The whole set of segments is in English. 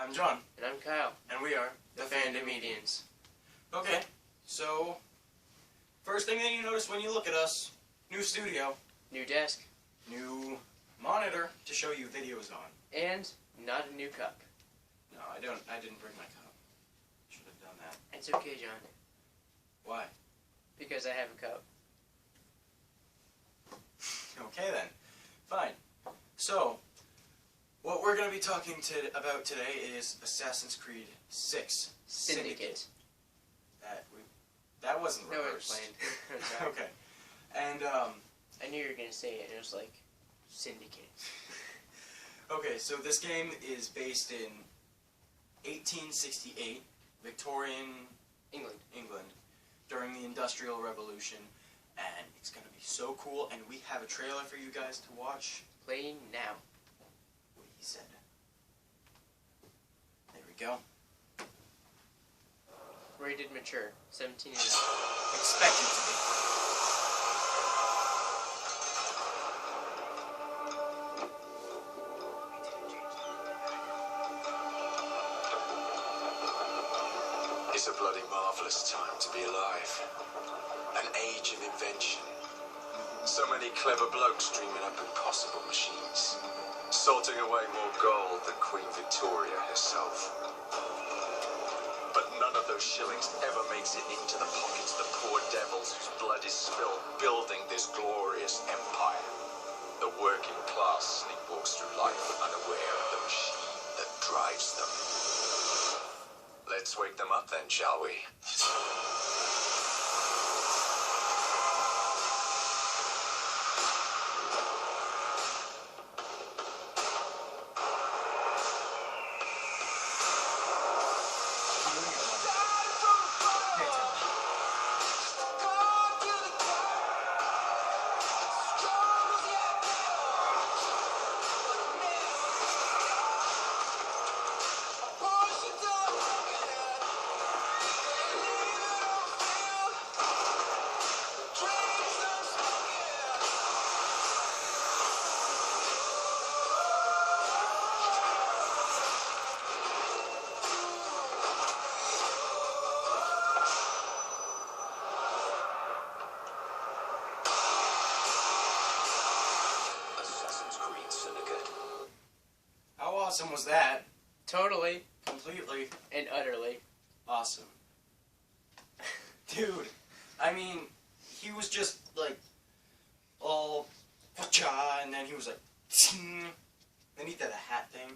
I'm John. And I'm Kyle. And we are the Fandomedians. Okay, so first thing that you notice when you look at us, new studio, new desk, new monitor to show you videos on. And not a new cup. No, I didn't bring my cup. Should have done that. It's okay, John. Why? Because I have a cup. Okay then. Fine. So, what we're going to be talking about today is Assassin's Creed 6 Syndicate. That wasn't No, reversed. it was planned. Okay. And, I knew you were going to say it, and it was like, Syndicate. Okay, so this game is based in 1868, Victorian England. During the Industrial Revolution, and it's going to be so cool, and we have a trailer for you guys to watch. Playing now. What he said. There we go. Rated mature, 17 and up. Expected to be. It's a bloody marvellous time to be alive. An age of invention. So many clever blokes dreaming up impossible machines. Salting away more gold than Queen Victoria herself. But none of those shillings ever makes it into the pockets of the poor devils whose blood is spilled building this glorious empire. The working class sleepwalks through life unaware of the machine that drives them. Let's wake them up then, shall we? Assassin's Creed Syndicate. How awesome was that? Totally. Completely And utterly. awesome. Dude, I mean, he was just like all cha, and then he was like ting. Then he did a hat thing.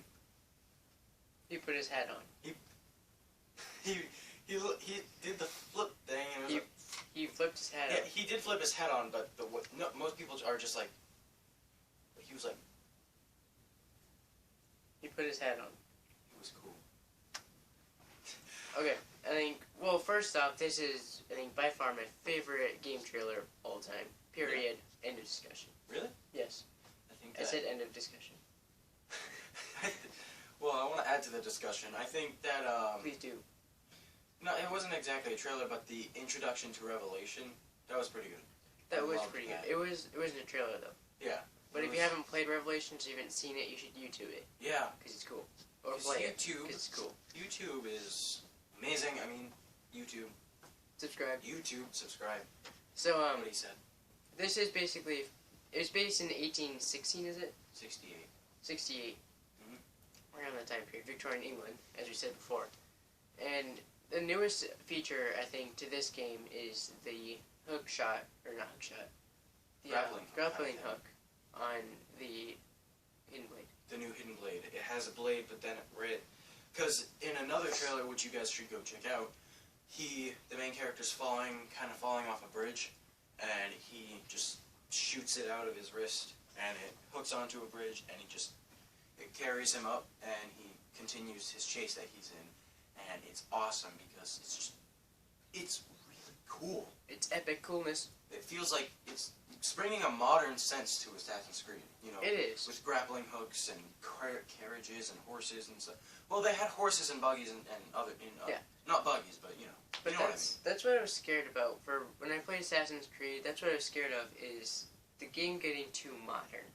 He put his hat on. He did the flip thing, and it was He flipped his hat yeah, on. he did flip his hat on, but most people are just like, he was like, He put his hat on. he was cool. Okay, I think, well, first off, this is, I think, by far my favorite game trailer of all time. Period. End of discussion. Really? Yes. I think I said end of discussion. Well, I want to add to the discussion. I think that Please do. no, it wasn't exactly a trailer, but the introduction to Revelation, that was pretty good. That I was loved pretty that. good. It wasn't a trailer, though. Yeah. But It if was- you haven't played Revelations, you haven't seen it, you should YouTube it. Yeah. Because it's cool. Or 'Cause play it. YouTube- Because it's cool. YouTube is amazing. I mean, YouTube, Subscribe. subscribe. So, What he said. this is basically, it was based in 1816, is it? 68. 68. Mhm. Around that time period. Victorian England, as we said before. And the newest feature, I think, to this game is the hook shot, or not hook shot, the Grappling hook, hook on the hidden blade. The new hidden blade. It has a blade, but then because in another trailer, which you guys should go check out, the main character's kind of falling off a bridge, and he just shoots it out of his wrist, and it hooks onto a bridge, and it carries him up, and he continues his chase that he's in, and it's awesome because it's really cool. It's epic coolness. It feels like it's bringing a modern sense to Assassin's Creed, you know. It is. With grappling hooks and carriages and horses and stuff. Well, they had horses and buggies and other, Yeah. not buggies, but you know. But you know that's what I was scared about. For when I played Assassin's Creed, that's what I was scared of, is the game getting too modern.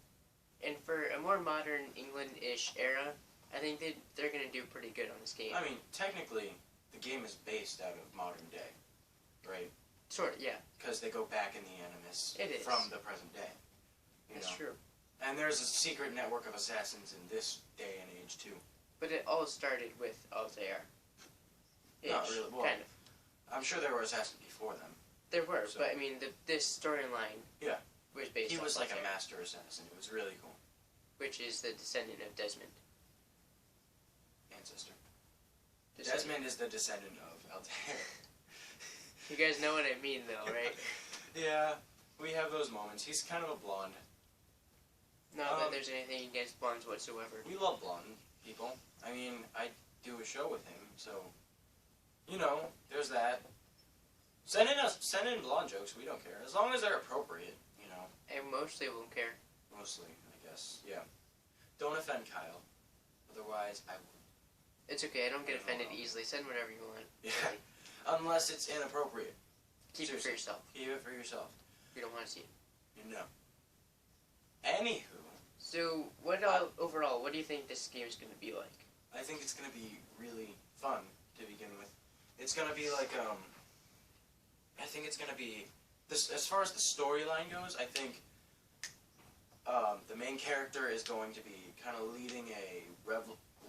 And for a more modern England-ish era, I think they're going to do pretty good this game. I mean, technically, the game is based out of modern day, right? Sort of, yeah. Because they go back in the Animus It is. from the present day. That's true. And there's a secret network of assassins in this day and age, too. But it all started with Altair. Not really. Well, kind of. I'm sure there were assassins before them. There were, So- but I mean, this storyline Yeah. was based He on was like a Altair, master assassin. It was really cool. which is the descendant of Desmond. Ancestor. Desmond is the descendant of Altair. You guys know what I mean, though, right? Yeah, we have those moments. He's kind of a blonde. Not that there's anything against blondes whatsoever. We love blonde people. I mean, I do a show with him, so you know, there's that. Send in blonde jokes. We don't care as long as they're appropriate. You know, And mostly won't care. mostly, I guess. Yeah. Don't offend Kyle. Otherwise, I will. It's okay, I don't get No, offended no. easily. Send whatever you want. Yeah. Really. Unless it's inappropriate. Keep it for Seriously. yourself. Keep it for yourself. We don't want to see it. You know. Anywho, So, overall, what do you think this game is going to be like? I think it's gonna be really fun to begin with. It's gonna be like I think it's gonna be this as far as the storyline goes. I think the main character is going to be kind of leading a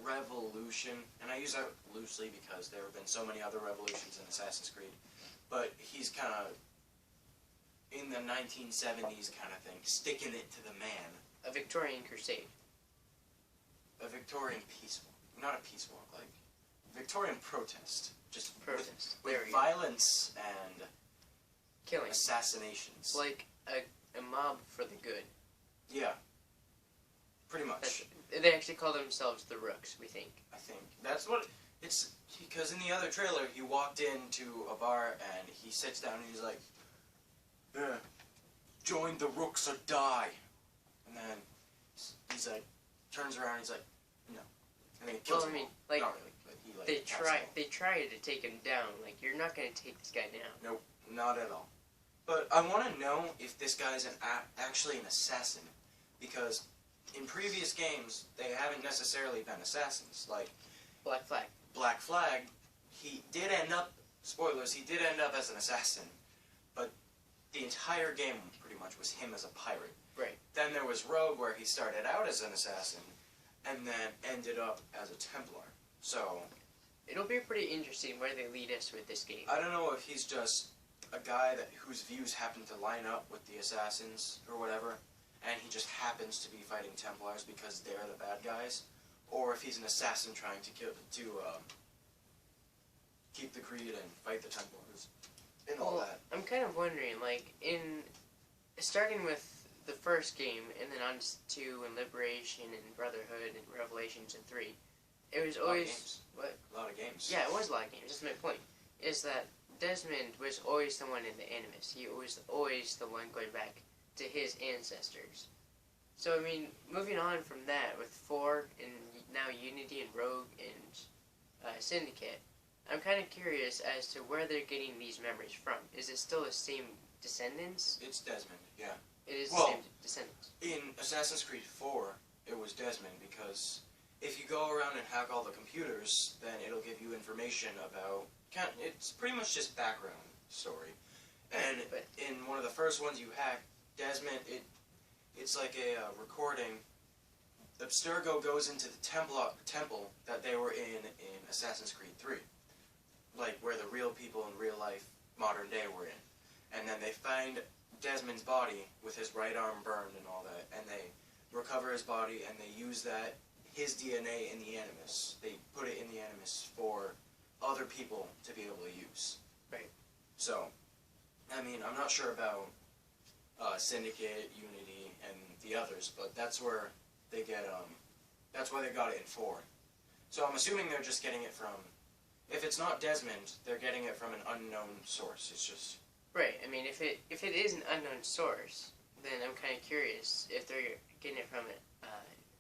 revolution, and I use that loosely because there have been so many other revolutions in Assassin's Creed. But he's kind of in the 1970s kind of thing, sticking it to the man. A Victorian crusade. A Victorian peace walk, not a peace walk, like Victorian protest, just Protest. with There we go. violence and Killing. assassinations. Like a mob for the good. Yeah, pretty much. They actually call themselves the Rooks, we think. I think that's what it's because in the other trailer he walked into a bar and he sits down and he's like, "Join the Rooks or die," and then he's like, turns around and he's like, "No," and then he kills Well, I them mean, all. like, Not really, but he like They kills them all. tried to take him down. Like, you're not going to take this guy down. Not at all. But I want to know if this guy's actually an assassin, because in previous games they haven't necessarily been assassins. Like Black Flag. Black Flag, he did end up, spoilers, he did end up as an assassin, but the entire game pretty much was him as a pirate. Right. Then there was Rogue, where he started out as an assassin, and then ended up as a Templar. So It'll be pretty interesting where they lead us with this game. I don't know if he's just a guy whose views happen to line up with the assassins or whatever, and he just happens to be fighting Templars because they're the bad guys, or if he's an assassin trying to keep the creed and fight the Templars and all that. I'm kind of wondering, like, starting with the first game and then on to Liberation and Brotherhood and Revelations and 3, it was A lot of always games. what? A lot of games. Yeah, it was a lot of games. That's my point. Is that Desmond was always the one in the Animus. He was always the one going back to his ancestors. So I mean, moving on from that with 4 and now Unity and Rogue and Syndicate, I'm kind of curious as to where they're getting these memories from. Is it still the same descendants? It's Desmond, yeah. It is Well, the same descendants. In Assassin's Creed 4, it was Desmond, because if you go around and hack all the computers, then it'll give you information about... It's pretty much just background story. And But- in one of the first ones you hack, Desmond, it's like a recording. Abstergo goes into the temple that they were in Assassin's Creed 3. Like, where the real people in real life, modern day, were in. And then they find Desmond's body with his right arm burned and all that, and they recover his body and they use that, his DNA in the Animus. They put it in the Animus for other people to be able to use. Right. So, I mean, I'm not sure about Syndicate, Unity, and the others, but that's where they get, that's why they got it in 4. So I'm assuming they're just getting it from, if it's not Desmond, they're getting it from an unknown source. It's just... Right. I mean, if it is an unknown source, then I'm kind of curious if they're getting it from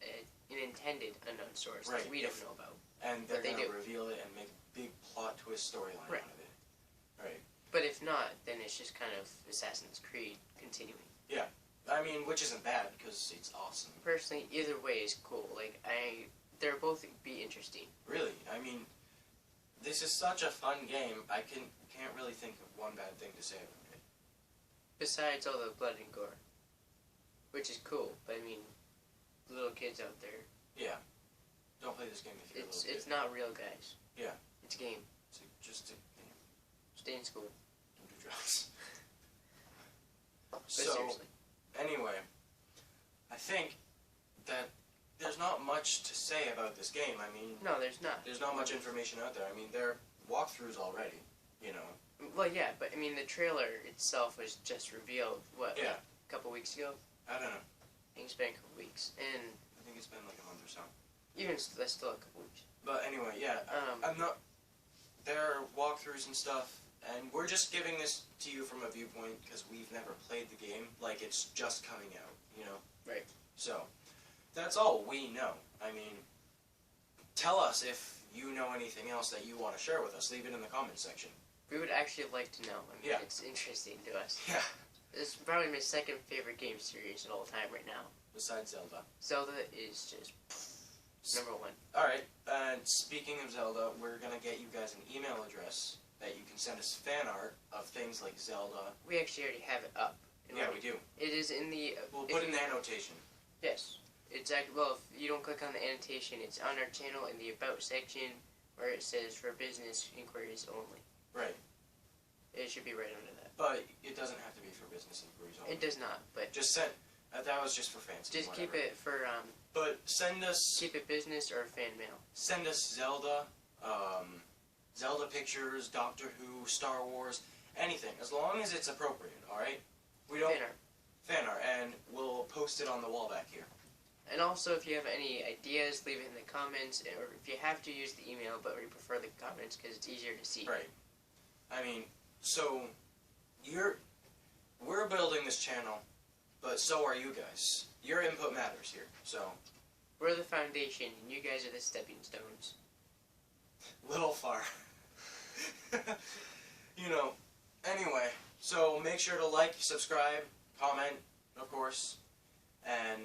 an intended unknown source that Right, we don't know about. And they're But they going to do. reveal it and make a big plot twist storyline Right. out of it. Right. But if not, then it's just kind of Assassin's Creed continuing. I mean, which isn't bad, because it's awesome. Personally, either way is cool. Like, they're both be interesting. Really. I mean, this is such a fun game. I can't really think of one bad thing to say about it. Besides all the blood and gore, which is cool. But I mean, little kids out there, Yeah. Don't play this game if you're a little kid. it's not real, guys. Yeah. It's a game. Just a game. Stay in school. Don't do drugs. But So, seriously, anyway, I think that there's not much to say about this game. I mean, no, there's not. there's not much information out there. I mean, there are walkthroughs already, you know. Well, yeah, but I mean, the trailer itself was just revealed. What? Yeah. Like a couple weeks ago. I don't know. I think it's been a couple weeks, and I think it's been like a month or so. even that's still a couple weeks. But anyway, yeah, I'm not. There are walkthroughs and stuff, and we're just giving this to you from a viewpoint because we've never played the game. Like, it's just coming out, you know? Right. So, that's all we know. I mean, tell us if you know anything else that you want to share with us. Leave it in the comments section. We would actually like to know. I mean, Yeah. it's interesting to us. Yeah. It's probably my second favorite game series of all time right now. Besides Zelda. Zelda is just number one. Alright, and speaking of Zelda, we're going to get you guys an email address that you can send us fan art of things like Zelda. We actually already have it up. Yeah, we do. It is in the... We'll put in the annotation. Yes. It's well, if you don't click on the annotation, it's on our channel in the About section where it says for business inquiries only. Right. It should be right under that. But it doesn't have to be for business inquiries only. It does not, but Just send... that was just for fans. just keep whatever. it for, But send us... keep it business or fan mail. Send us Zelda, Zelda pictures, Doctor Who, Star Wars, anything. As long as it's appropriate, alright? We don't... Fan art. Fan art, and we'll post it on the wall back here. And also, if you have any ideas, leave it in the comments, or if you have to, use the email, but we prefer the comments because it's easier to see. Right. I mean, so, we're building this channel, but so are you guys. Your input matters here, so... We're the foundation, and you guys are the stepping stones. Little far. You know, anyway, so make sure to like, subscribe, comment, of course, and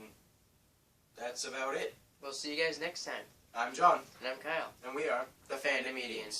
that's about it. We'll see you guys next time. I'm John, And I'm Kyle. and we are the Fandomedians.